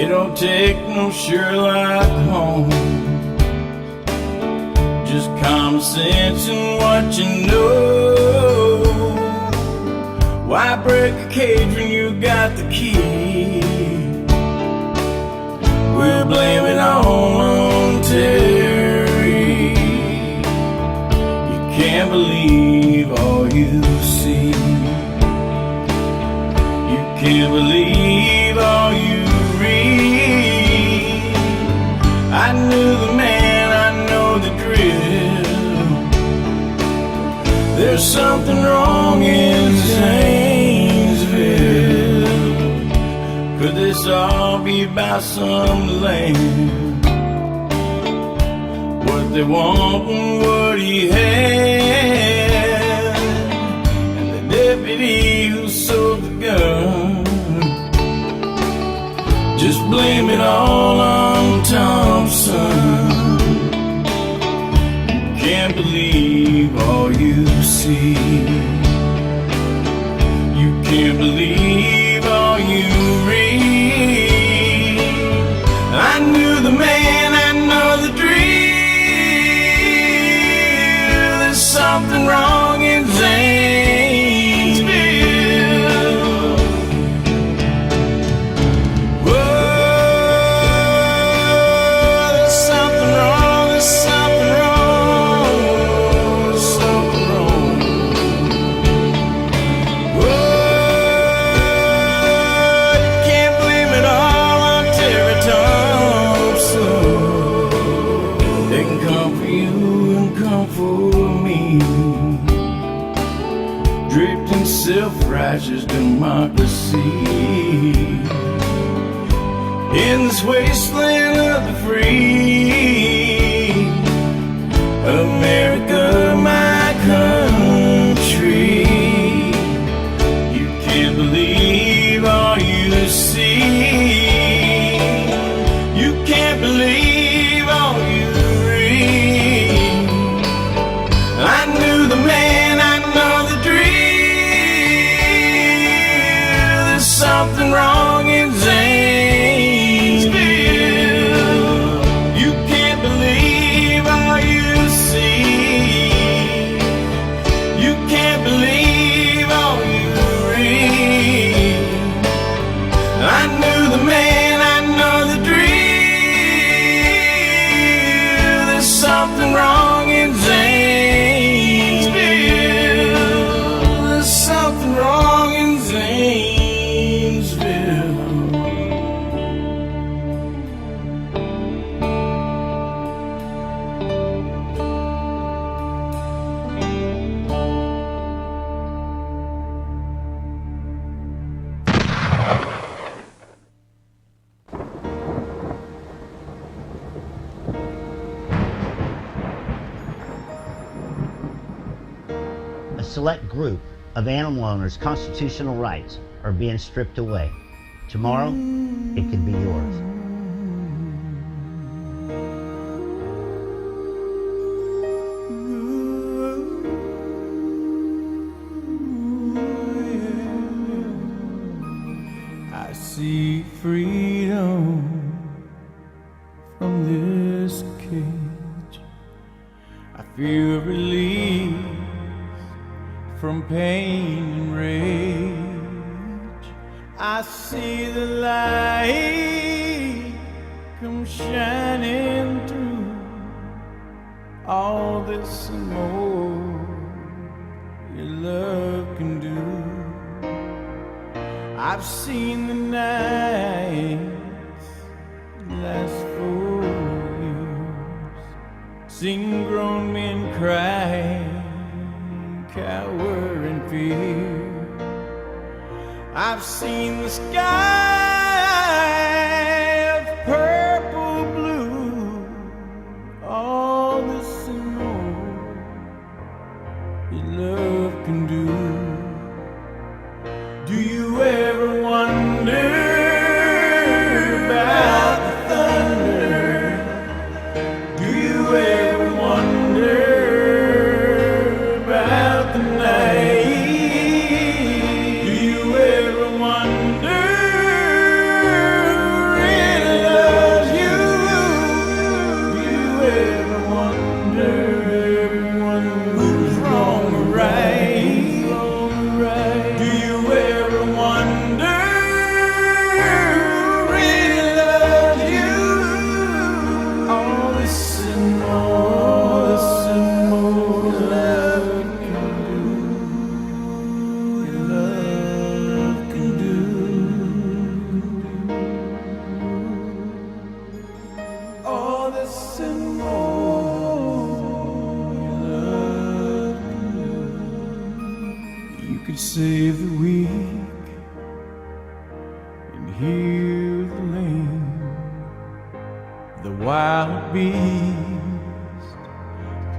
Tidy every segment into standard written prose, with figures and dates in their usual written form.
It don't take no Sherlock Holmes, just common sense and what you know. Why break a cage when you got the key? We'll blame it all on Terry. You can't believe all you see. You can't believe all you read. I knew the man, I know the drill. There's something wrong in Zanesville. Could this all be about some land? What they want and what he had, and the deputy who sold the gun. Just blame it all on Thompson. You can't believe all you see. You can't believe all you read. I knew the man, I know the drill. There's something wrong in Zanesville. Whoa, there's something wrong, there's something wrong, there's something wrong. Whoa, you can't blame it all on Terry Thompson. They can come for you and come for me, draped in self-righteous democracy. In this wasteland of the free, America, my country. You can't believe all you see. You can't believe all you read. I knew the man, I know the drill. There's something wrong in Zanesville. You can't believe all you see. You can't believe all you read. I knew the man, I know the drill. There's something wrong in Zanesville. There's something wrong in Zanesville. A select group of animal owners' constitutional rights are being stripped away. Tomorrow, it could be yours. I see freedom from this cage. I feel relief from pain and rage. I see the light come shining through all this and more your love can do. I've seen the nights last 4 years, seen grown men cry, cower in fear. I've seen the sky of purple blue, all this and more your love can do. Do you ever wonder about the thunder? Do you ever wonder about the night? Do you ever wonder hear the lamb, the wild beast.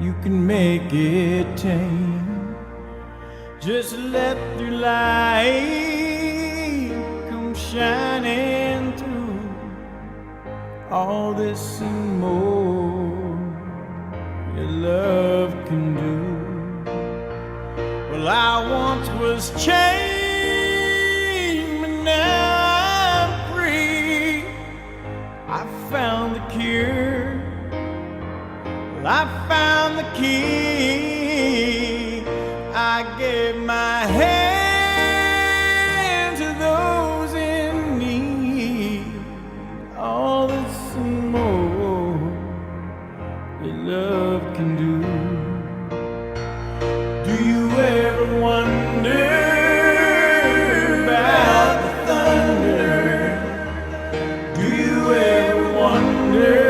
You can make it tame. Just let your light come shining through. All this and more your love can do. Well, I once was chained, but now I'm free. I found the cure. Well, I found the key. I gave my hand to those in need. All this and more your love can do. Do you ever wonder about the thunder? Do you ever wonder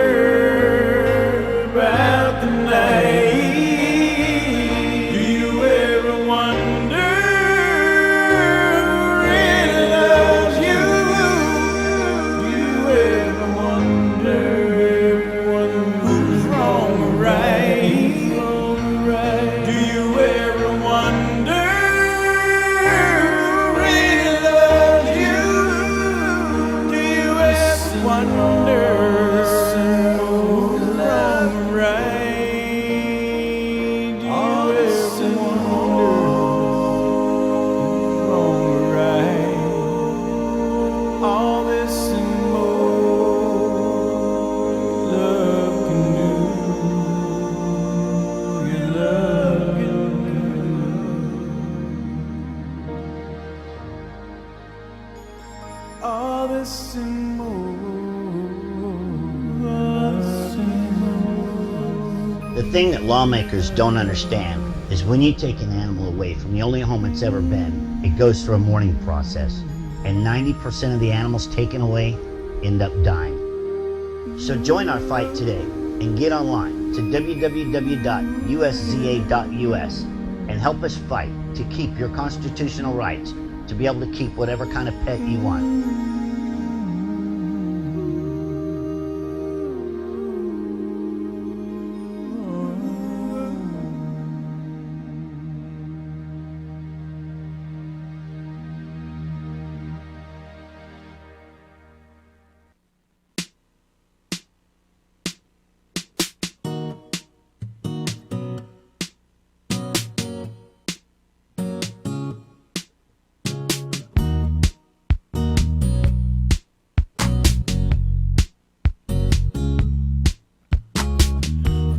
about the night? Do you ever wonder who really loves you? Do you ever wonder who's wrong or right? Do you ever wonder who really loves you? Do you ever wonder who's wrong or right? Do you ever wonder who's wrong or right? All this and more love can do. Your love can do. All this and more. All this and more. The thing that lawmakers don't understand is when you take an animal away from the only home it's ever been, it goes through a mourning process, and 90% of the animals taken away end up dying. So join our fight today and get online to www.usza.us and help us fight to keep your constitutional rights to be able to keep whatever kind of pet you want.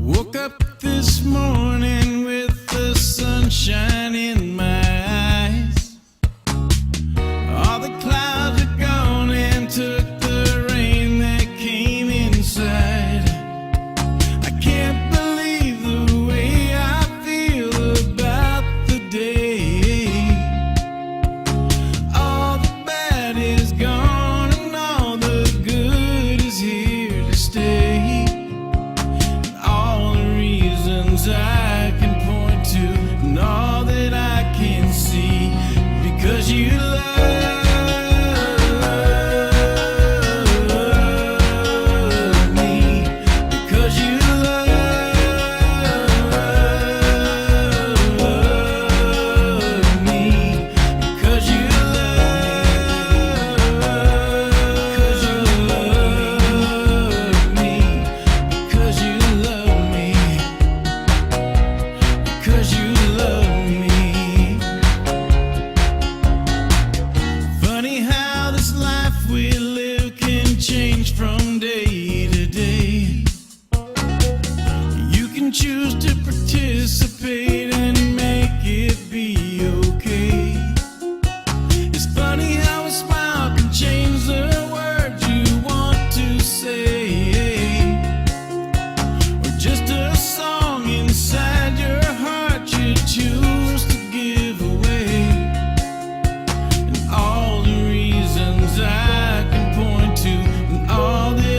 Woke up this morning with the sunshine in my eyes. All the clouds are gone and took the rain that came inside. I can't believe the way I feel about the day. All the bad is gone and all the good is here to stay. All the reasons I can point to and all that I can see, because you love me, because you love me, because you love me, because you love me, because you love me. Funny how this life we live can change from day to day. You can choose to participate and make it be okay. It's funny how a smile can change the words you want to say, or just a song inside your heart you choose to give away. And all the reasons I can point to and all that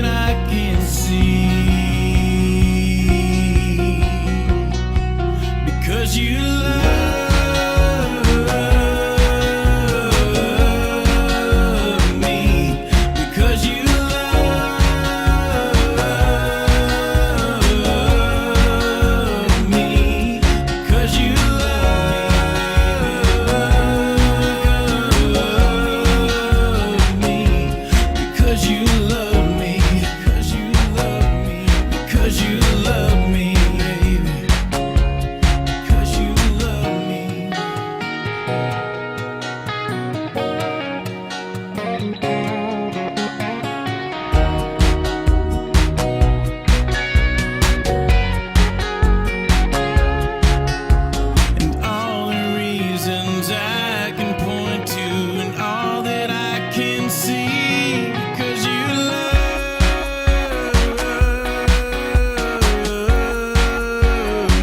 And all the reasons I can point to, and all that I can see, because you love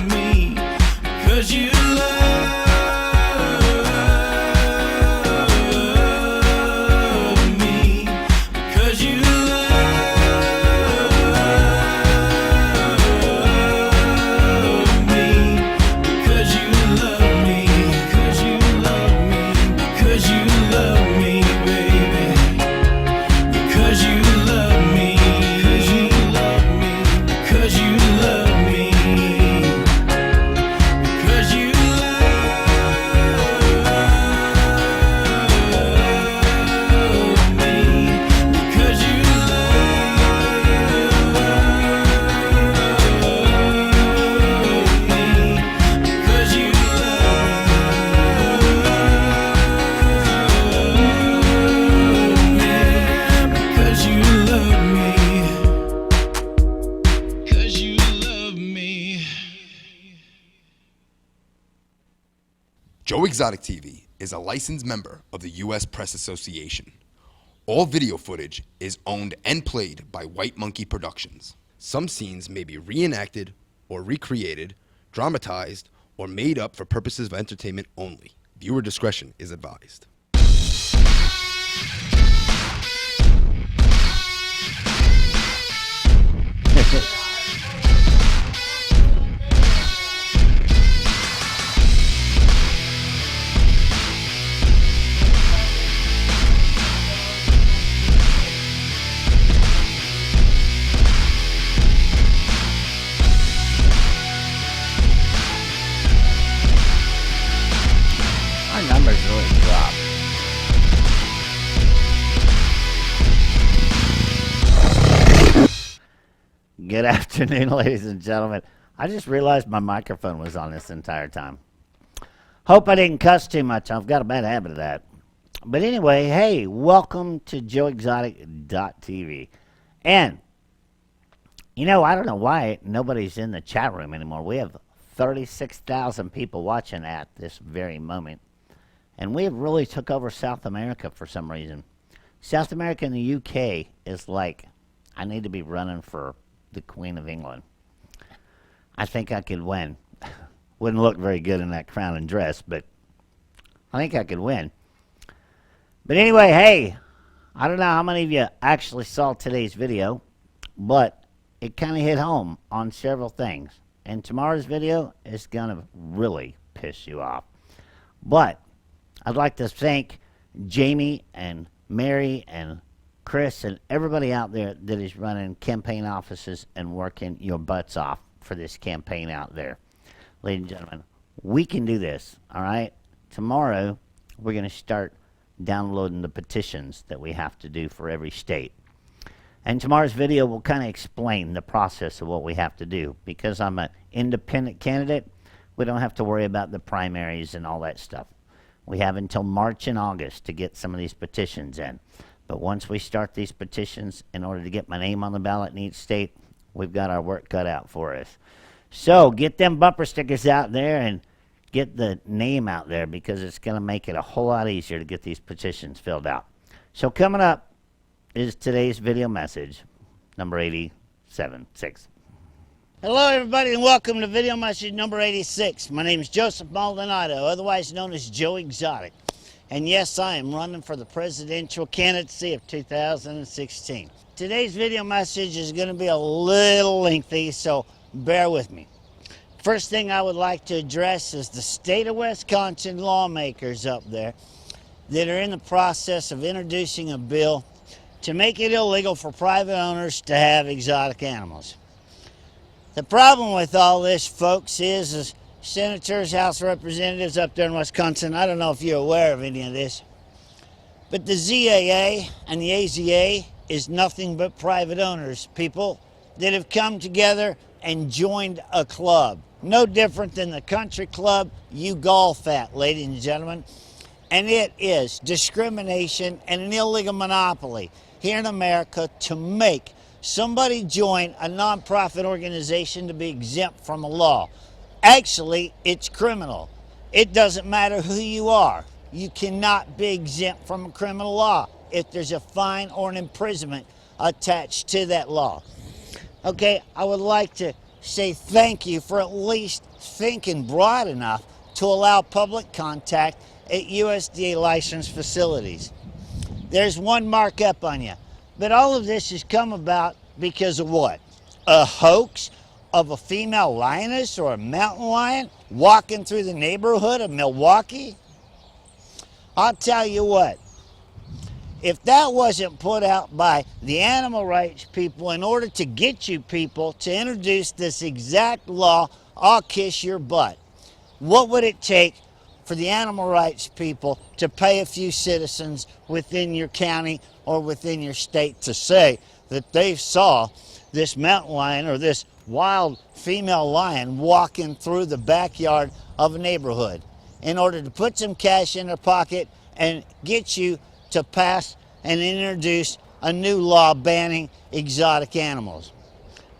me, because you love me, because you love me, because you love me, because you love me, because you love me, baby, because you love me, because you love me, because you love me, because you love me, because you because you because you love me, because you love me. Joe Exotic TV is a licensed member of the U.S. Press Association. All video footage is owned and played by White Monkey Productions. Some scenes may be reenacted or recreated, dramatized, or made up for purposes of entertainment only. Viewer discretion is advised. Our numbers really dropped. Good afternoon, ladies and gentlemen. I just realized my microphone was on this entire time. Hope I didn't cuss too much. I've got a bad habit of that. But anyway, hey, welcome to JoeExotic.tv. And, you know, I don't know why nobody's in the chat room anymore. We have 36,000 people watching at this very moment. And we have really took over South America for some reason. South America and the UK is like, I need to be running for the Queen of England. I think I could win. Wouldn't look very good in that crown and dress, but I think I could win. But anyway, hey, I don't know how many of you actually saw today's video, but it kind of hit home on several things. And tomorrow's video is going to really piss you off. But I'd like to thank Jamie and Mary and Chris and everybody out there that is running campaign offices and working your butts off for this campaign out there. Ladies and gentlemen, we can do this, all right? Tomorrow, we're going to start downloading the petitions that we have to do for every state. And tomorrow's video will kind of explain the process of what we have to do. Because I'm an independent candidate, we don't have to worry about the primaries and all that stuff. We have until March and August to get some of these petitions in. But once we start these petitions, in order to get my name on the ballot in each state, we've got our work cut out for us. So get them bumper stickers out there and get the name out there, because it's going to make it a whole lot easier to get these petitions filled out. So coming up is today's video message, number 87.6. Hello, everybody, and welcome to video message number 86. My name is Joseph Maldonado, otherwise known as Joe Exotic. And yes, I am running for the presidential candidacy of 2016. Today's video message is going to be a little lengthy, so bear with me. First thing I would like to address is the state of Wisconsin lawmakers up there that are in the process of introducing a bill to make it illegal for private owners to have exotic animals. The problem with all this, folks, is senators, House representatives up there in Wisconsin, I don't know if you're aware of any of this, but the ZAA and the AZA is nothing but private owners, people that have come together and joined a club. No different than the country club you golf at, ladies and gentlemen. and it is discrimination and an illegal monopoly here in America to make somebody join a nonprofit organization to be exempt from a law. Actually, it's criminal. It doesn't matter who you are. You cannot be exempt from a criminal law if there's a fine or an imprisonment attached to that law. Okay, I would like to say thank you for at least thinking broad enough to allow public contact at USDA licensed facilities. There's one markup on you. But all of this has come about because of what? A hoax of a female lioness or a mountain lion walking through the neighborhood of Milwaukee? I'll tell you what, if that wasn't put out by the animal rights people in order to get you people to introduce this exact law, I'll kiss your butt. What would it take for the animal rights people to pay a few citizens within your county or within your state to say that they saw this mountain lion or this wild female lion walking through the backyard of a neighborhood in order to put some cash in their pocket and get you to pass and introduce a new law banning exotic animals?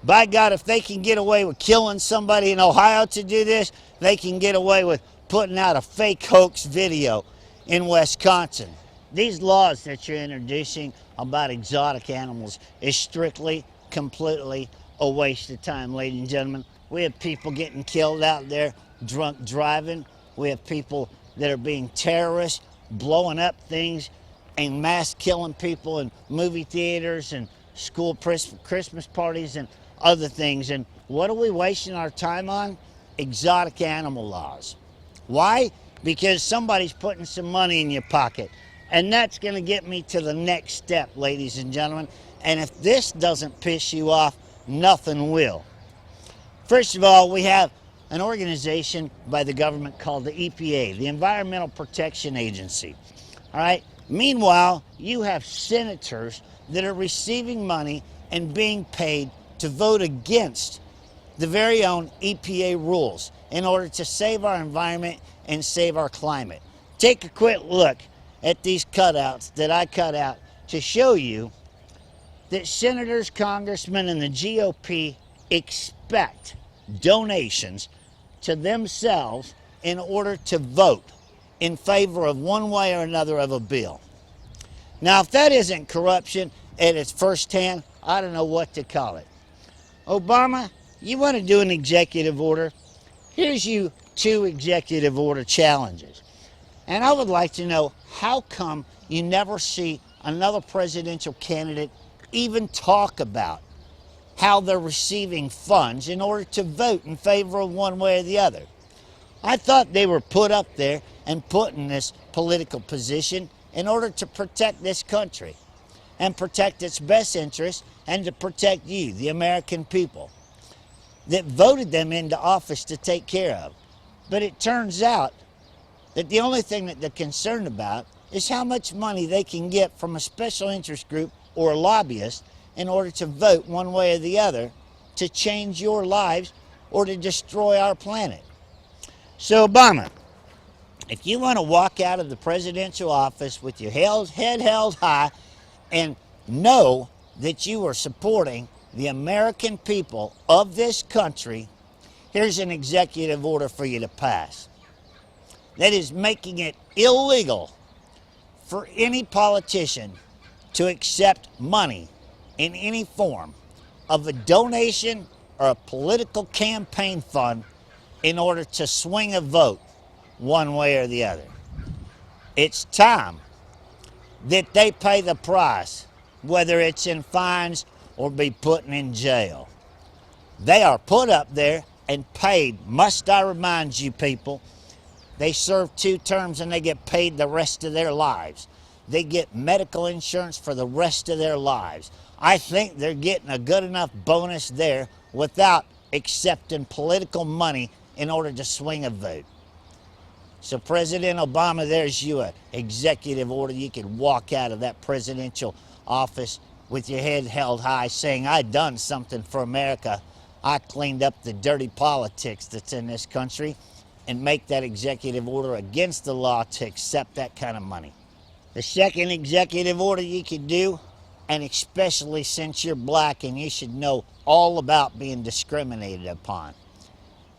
By God, if they can get away with killing somebody in Ohio to do this, they can get away with putting out a fake hoax video in Wisconsin. These laws that you're introducing about exotic animals is strictly, completely a waste of time, ladies and gentlemen. We have people getting killed out there drunk driving. We have people that are being terrorists, blowing up things and mass killing people in movie theaters and school Christmas parties and other things. And what are we wasting our time on? Exotic animal laws. Why? Because somebody's putting some money in your pocket. And that's going to get me to the next step, ladies and gentlemen. And if this doesn't piss you off, nothing will. First of all, we have an organization by the government called the EPA, the Environmental Protection Agency. All right? Meanwhile, you have senators that are receiving money and being paid to vote against the very own EPA rules in order to save our environment and save our climate. Take a quick look at these cutouts that I cut out to show you that senators, congressmen, and the GOP expect donations to themselves in order to vote in favor of one way or another of a bill. Now, if that isn't corruption at its first hand, I don't know what to call it. Obama, you want to do an executive order? Here's you 2 executive order challenges. And I would like to know, how come you never see another presidential candidate even talk about how they're receiving funds in order to vote in favor of one way or the other? I thought they were put up there and put in this political position in order to protect this country and protect its best interests and to protect you, the American people, that voted them into office to take care of. But it turns out that the only thing that they're concerned about is how much money they can get from a special interest group or a lobbyist in order to vote one way or the other to change your lives or to destroy our planet. So, Obama, if you want to walk out of the presidential office with your head held high and know that you are supporting the American people of this country, here's an executive order for you to pass that is making it illegal for any politician to accept money in any form of a donation or a political campaign fund in order to swing a vote one way or the other. It's time that they pay the price, whether it's in fines or be put in jail. They are put up there and paid, must I remind you people, they serve 2 terms and they get paid the rest of their lives. They get medical insurance for the rest of their lives. I think they're getting a good enough bonus there without accepting political money in order to swing a vote. So President Obama, there's you an executive order. You can walk out of that presidential office with your head held high saying, I done something for America. I cleaned up the dirty politics that's in this country. and make that executive order against the law to accept that kind of money. The second executive order you could do, and especially since you're black and you should know all about being discriminated upon,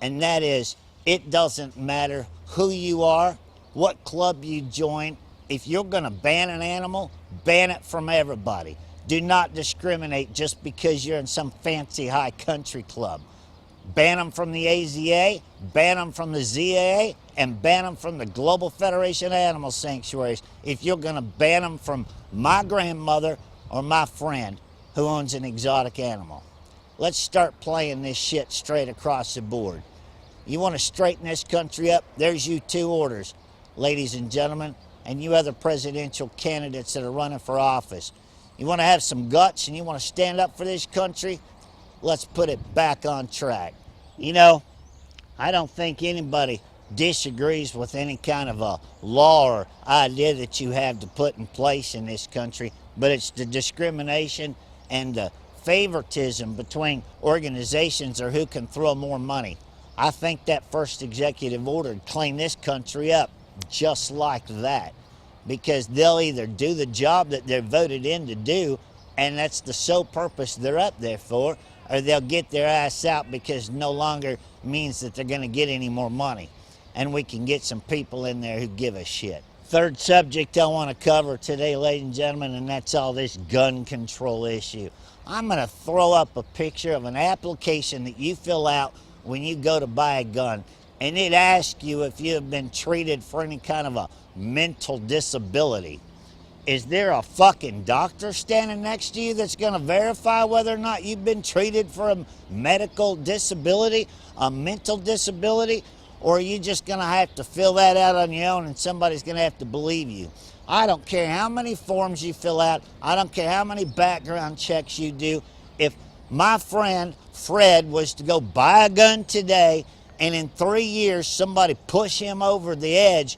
and that is, it doesn't matter who you are, what club you join. If you're going to ban an animal, ban it from everybody. Do not discriminate just because you're in some fancy high country club. Ban them from the AZA, ban them from the ZAA, and ban them from the Global Federation of Animal Sanctuaries if you're going to ban them from my grandmother or my friend who owns an exotic animal. Let's start playing this shit straight across the board. You want to straighten this country up? There's you two orders, ladies and gentlemen, and you other presidential candidates that are running for office. You want to have some guts and you want to stand up for this country? Let's put it back on track. You know, I don't think anybody disagrees with any kind of a law or idea that you have to put in place in this country, but it's the discrimination and the favoritism between organizations or who can throw more money. I think that first executive order would clean this country up just like that, because they'll either do the job that they're voted in to do, and that's the sole purpose they're up there for, or they'll get their ass out because no longer means that they're going to get any more money. And we can get some people in there who give a shit. Third subject I want to cover today, ladies and gentlemen, and that's all this gun control issue. I'm going to throw up a picture of an application that you fill out when you go to buy a gun. And it asks you if you have been treated for any kind of a mental disability. Is there a fucking doctor standing next to you that's going to verify whether or not you've been treated for a medical disability, a mental disability, or are you just going to have to fill that out on your own and somebody's going to have to believe you? I don't care how many forms you fill out. I don't care how many background checks you do. If my friend Fred was to go buy a gun today and in 3 years somebody push him over the edge,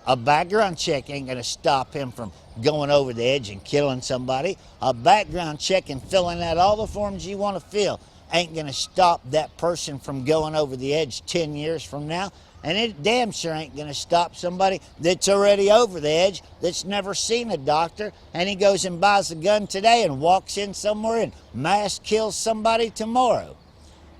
a background check ain't going to stop him from going over the edge and killing somebody. A background check and filling out all the forms you want to fill ain't going to stop that person from going over the edge 10 years from now. And it damn sure ain't going to stop somebody that's already over the edge, that's never seen a doctor, and he goes and buys a gun today and walks in somewhere and mass kills somebody tomorrow.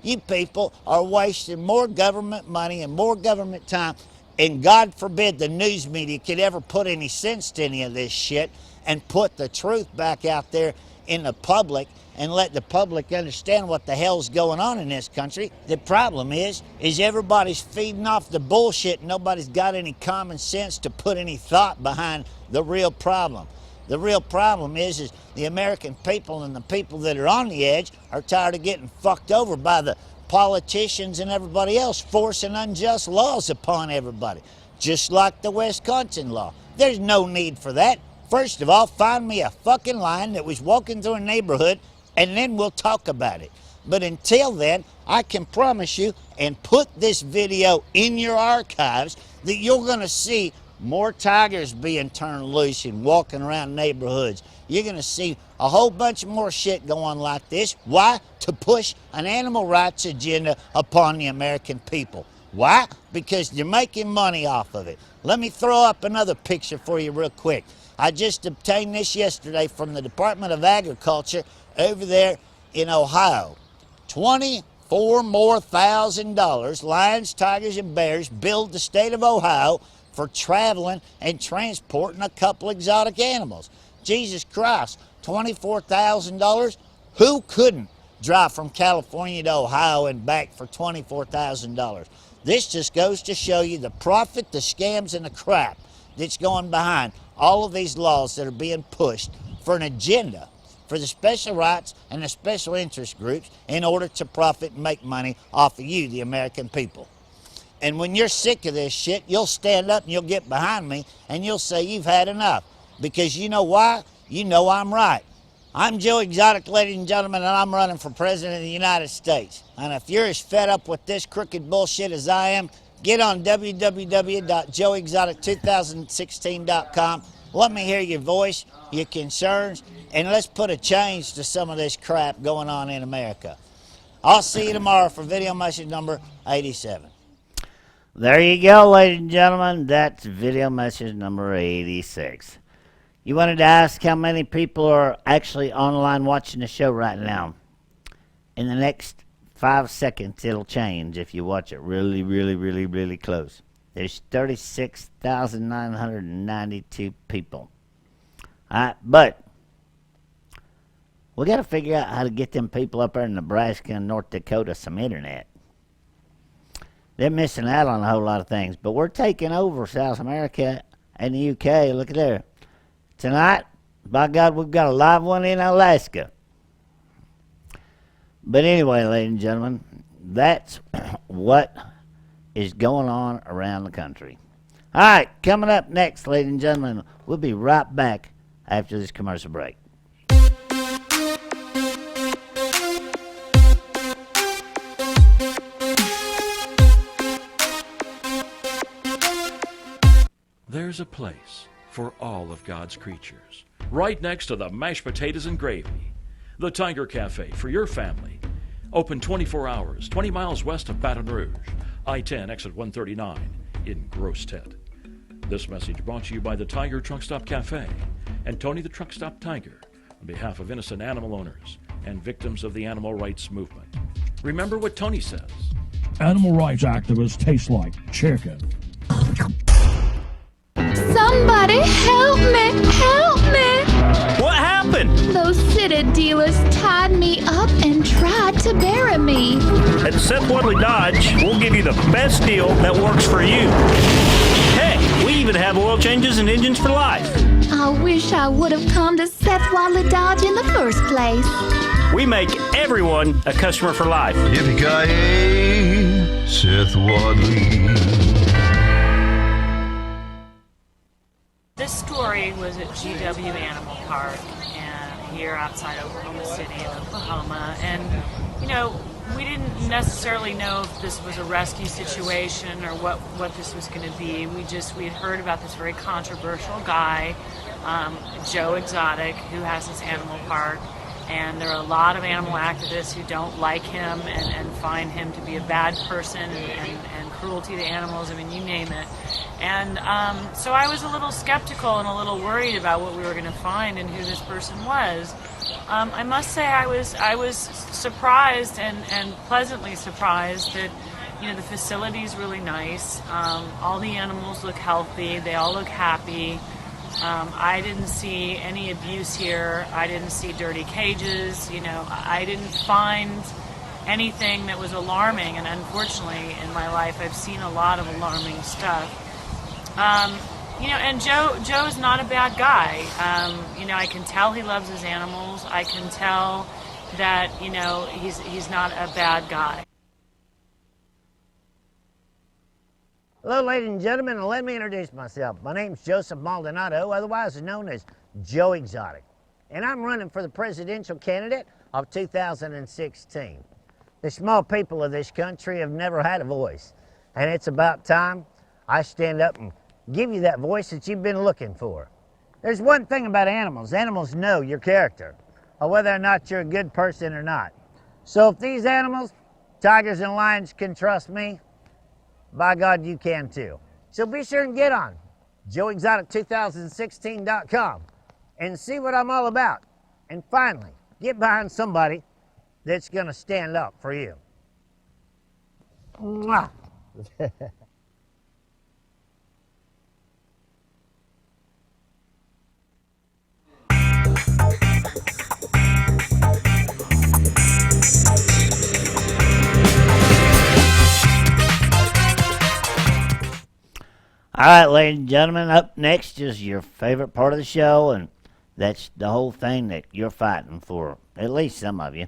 You people are wasting more government money and more government time. And God forbid the news media could ever put any sense to any of this shit and put the truth back out there in the public and let the public understand what the hell's going on in this country. The problem is everybody's feeding off the bullshit. Nobody's got any common sense to put any thought behind the real problem. The real problem is the American people and the people that are on the edge are tired of getting fucked over by the politicians and everybody else forcing unjust laws upon everybody, just like the Wisconsin law. There's no need for that. First of all, find me a fucking lion that was walking through a neighborhood, and then we'll talk about it. But until then, I can promise you and put this video in your archives that you're going to see more tigers being turned loose and walking around neighborhoods. You're going to see a whole bunch of more shit go on like this. Why? To push an animal rights agenda upon the American people. Why? Because you're making money off of it. Let me throw up another picture for you real quick. I just obtained this yesterday from the Department of Agriculture over there in Ohio. $24,000 more lions, tigers, and bears billed the state of Ohio for traveling and transporting a couple exotic animals. Jesus Christ, $24,000? Who couldn't drive from California to Ohio and back for $24,000? This just goes to show you the profit, the scams, and the crap that's going behind all of these laws that are being pushed for an agenda for the special rights and the special interest groups in order to profit and make money off of you, the American people. And when you're sick of this shit, you'll stand up and you'll get behind me and you'll say you've had enough. Because you know why? You know I'm right. I'm Joe Exotic, ladies and gentlemen, and I'm running for President of the United States. And if you're as fed up with this crooked bullshit as I am, get on www.joeexotic2016.com. Let me hear your voice, your concerns, and let's put a change to some of this crap going on in America. I'll see you tomorrow for video message number 87. there you go, ladies and gentlemen. That's video message number 86. You wanted to ask how many people are actually online watching the show right now. In the next 5 seconds, it'll change if you watch it really, really, really, really close. There's 36,992 people. All right, but we got to figure out how to get them people up there in Nebraska and North Dakota some internet. They're missing out on a whole lot of things, but we're taking over South America and the UK. Look at there. Tonight, by God, we've got a live one in Alaska. But anyway, ladies and gentlemen, that's what is going on around the country. All right, coming up next, ladies and gentlemen, we'll be right back after this commercial break. There's a place for all of God's creatures, right next to the mashed potatoes and gravy. The Tiger Cafe for your family. Open 24 hours, 20 miles west of Baton Rouge, I-10, exit 139 in Grosstet. This message brought to you by the Tiger Truck Stop Cafe and Tony the Truck Stop Tiger on behalf of innocent animal owners and victims of the animal rights movement. Remember what Tony says. Animal rights activists taste like chicken. Somebody help me! Help me! What happened? Those city dealers tied me up and tried to bury me. At Seth Wadley Dodge, we'll give you the best deal that works for you. Heck, we even have oil changes and engines for life. I wish I would have come to Seth Wadley Dodge in the first place. We make everyone a customer for life. Yippee-ki-yay, Seth Wadley. This story was at GW Animal Park and here outside Oklahoma City in Oklahoma, and we didn't necessarily know if this was a rescue situation or what this was going to be. We had heard about this very controversial guy, Joe Exotic, who has this animal park, and there are a lot of animal activists who don't like him and find him to be a bad person and cruelty to animals. I mean, you name it. And so I was a little skeptical and a little worried about what we were going to find and who this person was. I must say I was surprised and pleasantly surprised that the facility is really nice. All the animals look healthy. They all look happy. I didn't see any abuse here. I didn't see dirty cages. I didn't find anything that was alarming, and unfortunately in my life I've seen a lot of alarming stuff. And Joe is not a bad guy. I can tell he loves his animals. I can tell that he's not a bad guy. Hello, ladies and gentlemen, and let me introduce myself. My name's Joseph Maldonado, otherwise known as Joe Exotic, and I'm running for the presidential candidate of 2016. The small people of this country have never had a voice, and it's about time I stand up and give you that voice that you've been looking for. There's one thing about animals. Animals know your character, or whether or not you're a good person or not. So if these animals, tigers and lions, can trust me, by God, you can too. So be sure and get on JoeExotic2016.com and see what I'm all about. And finally, get behind somebody that's going to stand up for you. Mwah. All right, ladies and gentlemen, up next is your favorite part of the show, and that's the whole thing that you're fighting for, at least some of you.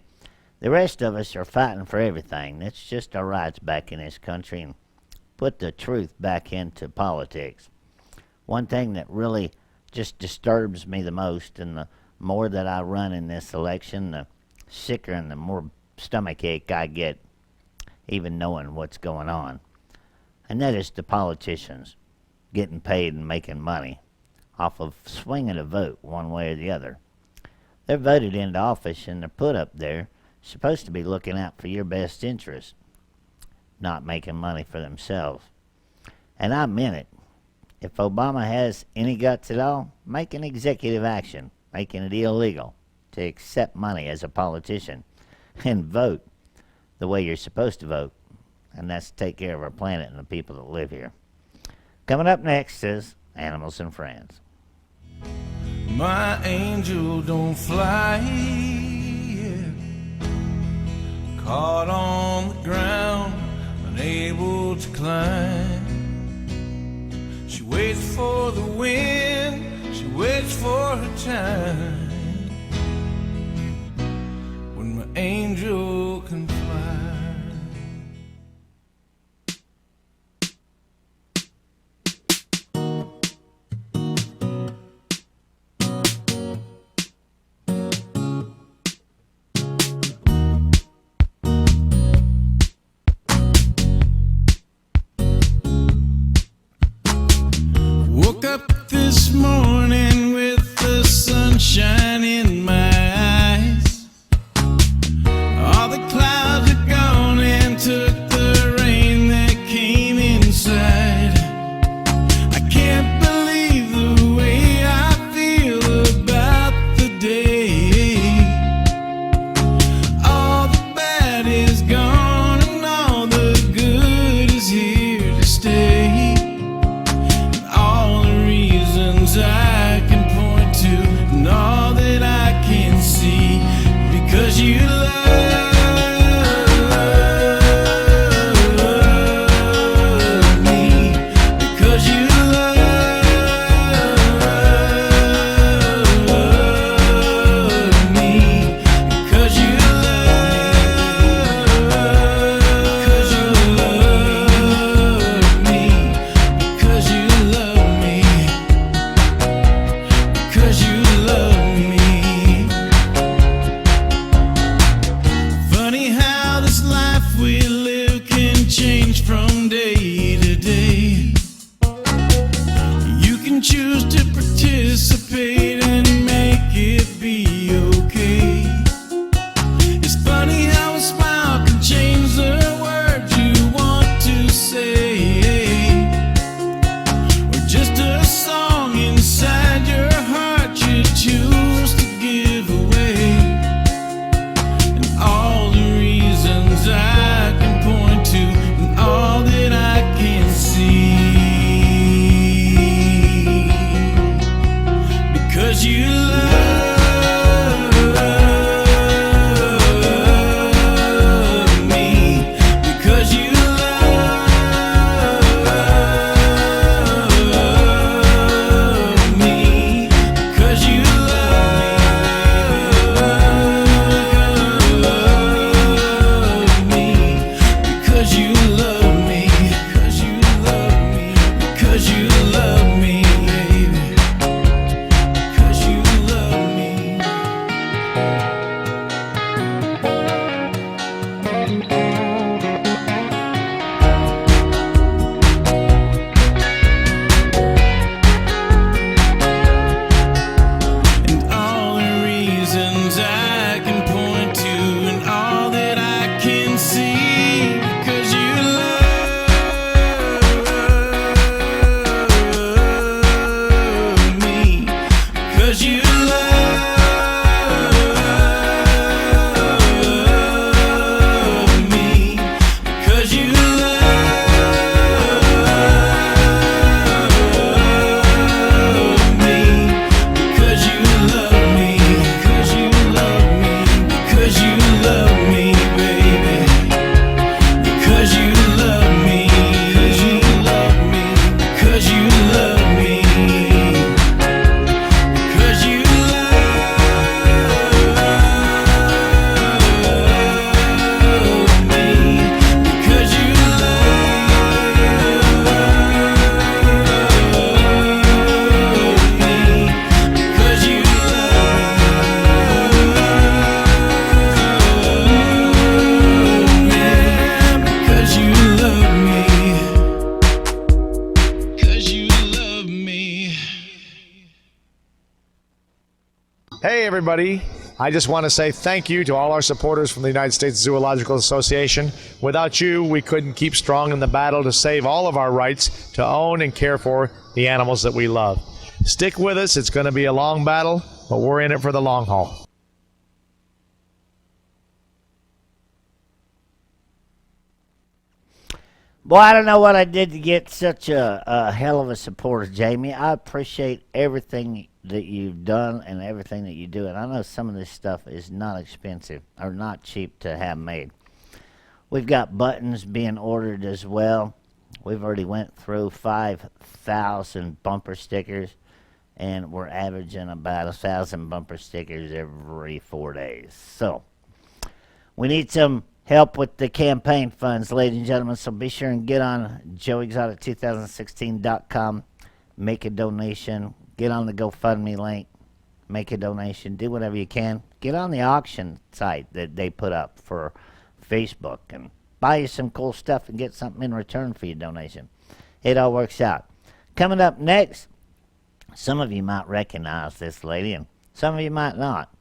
The rest of us are fighting for everything. That's just our rights back in this country and put the truth back into politics. One thing that really just disturbs me the most, and the more that I run in this election, the sicker and the more stomachache I get even knowing what's going on. And that is the politicians getting paid and making money off of swinging a vote one way or the other. They're voted into office and they're put up there supposed to be looking out for your best interest, not making money for themselves. And I meant it. If Obama has any guts at all, make an executive action, making it illegal to accept money as a politician and vote the way you're supposed to vote. And that's to take care of our planet and the people that live here. Coming up next is Animals and Friends. My angel don't fly, caught on the ground, unable to climb. She waits for the wind, she waits for her time, when my angel can fly. Woke up this morning with the sunshine in my eyes. All the clouds are gone and took the rain that came inside. I can't believe the way I feel about the day. All the bad is gone and all the good is here to stay. I can point to and all that I can see, because you love me, because you love me, because you love me, because you love me. Cause you love me. Funny how this life we live can change from day to day. You can choose to participate and make it be okay. It's funny how a smile can change the words you want to say, or just a song inside your heart you choose to give away. And all the reasons I can point to and all that I can see, because you love me, because you love me, because you love me, because you love me, because you love me, because you love me, baby, because you love me. And all the reasons I can point to and all that I can see, because you love me, because you love me, because you love me, because you love me, because you love me, because you love me, baby, because you love me, because you love me, because you love me, because you love me, because you because you because you love me, because you love me. Hey everybody, I just want to say thank you to all our supporters from the United States Zoological Association. Without you, we couldn't keep strong in the battle to save all of our rights to own and care for the animals that we love. Stick with us. It's going to be a long battle, but we're in it for the long haul. Boy, I don't know what I did to get such a hell of a supporter, Jamie. I appreciate everything that you've done and everything that you do. And I know some of this stuff is not expensive or not cheap to have made. We've got buttons being ordered as well. We've already went through 5,000 bumper stickers, and we're averaging about 1,000 bumper stickers every 4 days. So we need some help with the campaign funds, ladies and gentlemen, so be sure and get on joeexotic2016.com, make a donation, get on the GoFundMe link, make a donation, do whatever you can. Get on the auction site that they put up for Facebook and buy you some cool stuff and get something in return for your donation. It all works out. Coming up next, some of you might recognize this lady and some of you might not,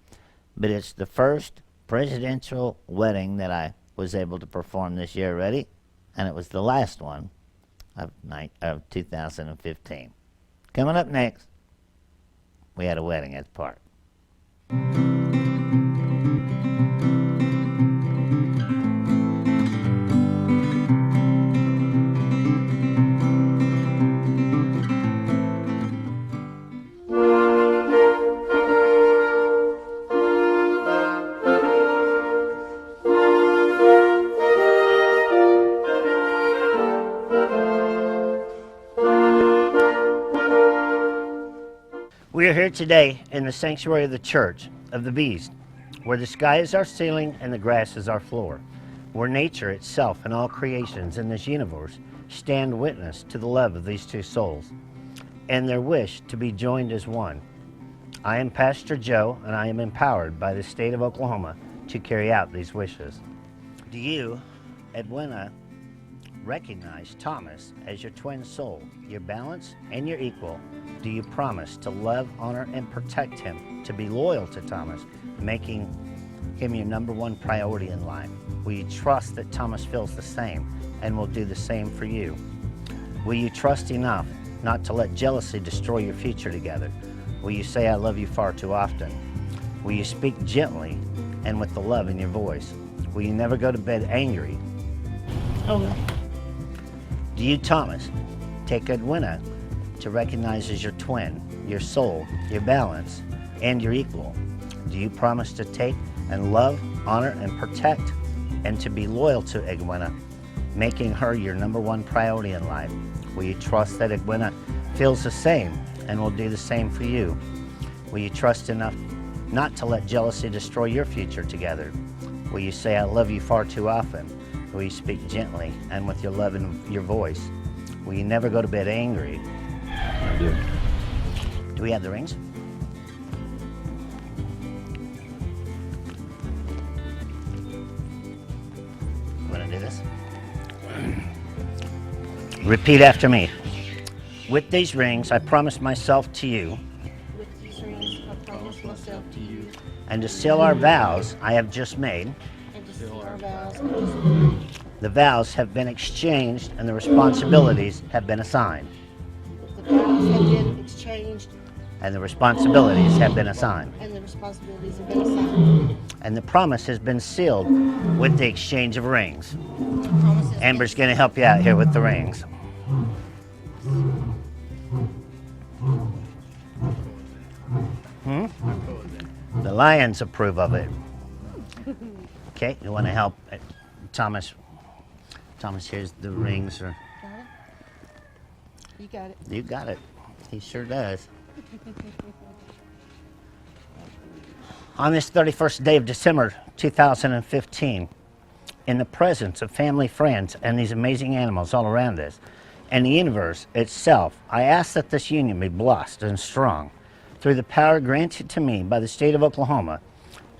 but it's the first presidential wedding that I was able to perform this year already, and it was the last one of 2015. Coming up next, we had a wedding at the park. We are here today in the sanctuary of the Church of the Beast, where the sky is our ceiling and the grass is our floor, where nature itself and all creations in this universe stand witness to the love of these two souls and their wish to be joined as one. I am Pastor Joe, and I am empowered by the state of Oklahoma to carry out these wishes. Do you, Edwina, recognize Thomas as your twin soul, your balance, and your equal? Do you promise to love, honor, and protect him, to be loyal to Thomas, making him your number one priority in life? Will you trust that Thomas feels the same and will do the same for you? Will you trust enough not to let jealousy destroy your future together? Will you say, I love you far too often? Will you speak gently and with the love in your voice? Will you never go to bed angry? Oh no. Do you, Thomas, take Edwina to recognize as your twin, your soul, your balance, and your equal? Do you promise to take and love, honor, and protect, and to be loyal to Edwina, making her your number one priority in life? Will you trust that Edwina feels the same and will do the same for you? Will you trust enough not to let jealousy destroy your future together? Will you say, I love you far too often? Will you speak gently and with your love in your voice? Will you never go to bed angry? I do. Do we have the rings? Want to do this? Repeat after me. With these rings, I promise myself to you. With these rings, I promise myself to you. And to seal our vows I have just made. The vows have been exchanged and the responsibilities have been assigned. The vows have been exchanged. And the responsibilities have been assigned. And the responsibilities have been assigned. And the promise has been sealed with the exchange of rings. Amber's going to help you out here with the rings. The lions approve of it. Okay, you want to help Thomas? Thomas, here's the rings. Got it? You got it. You got it. He sure does. On this 31st day of December 2015, in the presence of family, friends, and these amazing animals all around us, and the universe itself, I ask that this union be blessed and strong through the power granted to me by the state of Oklahoma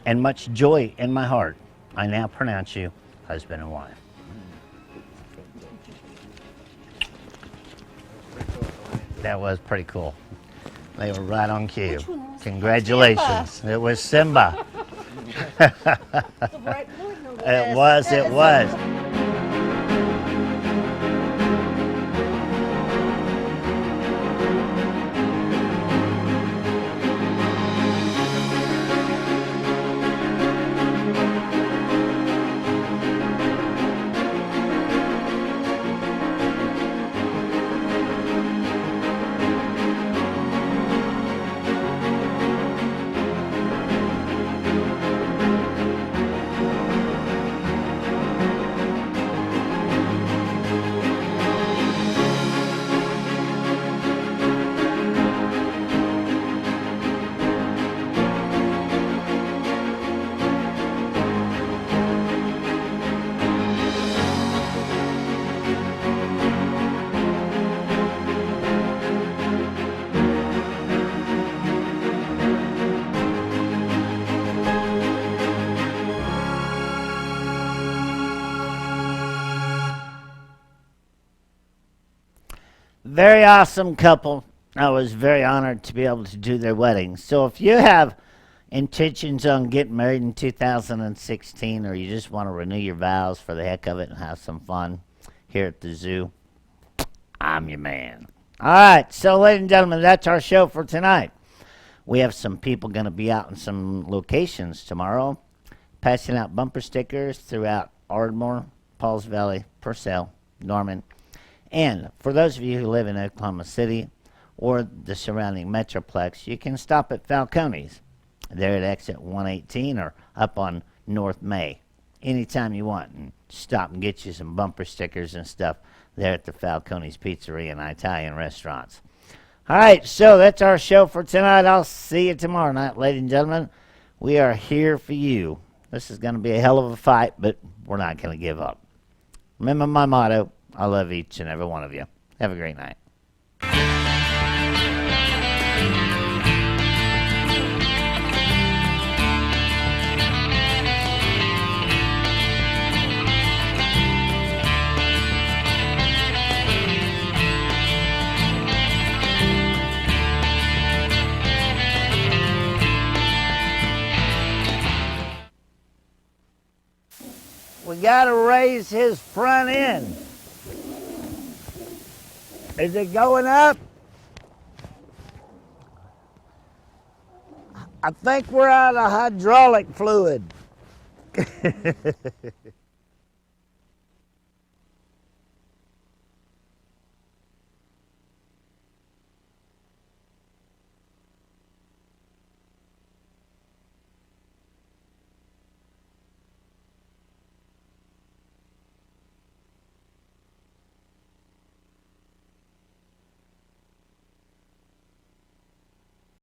and much joy in my heart. I now pronounce you husband and wife. That was pretty cool. They were right on cue. Congratulations. It was Simba. The bright Lord, no It less. was, it was. Very awesome couple. I was very honored to be able to do their wedding. So if you have intentions on getting married in 2016, or you just want to renew your vows for the heck of it and have some fun here at the zoo, I'm your man. All right, so ladies and gentlemen, that's our show for tonight. We have some people going to be out in some locations tomorrow, passing out bumper stickers throughout Ardmore, Pauls Valley, Purcell, Norman. And for those of you who live in Oklahoma City or the surrounding metroplex, you can stop at Falcone's. They're at exit 118 or up on North May anytime you want, and stop and get you some bumper stickers and stuff there at the Falcone's Pizzeria and Italian restaurants. All right, so that's our show for tonight. I'll see you tomorrow night, ladies and gentlemen. We are here for you. This is going to be a hell of a fight, but we're not going to give up. Remember my motto, I love each and every one of you. Have a great night. We got to raise his front end. Is it going up? I think we're out of hydraulic fluid.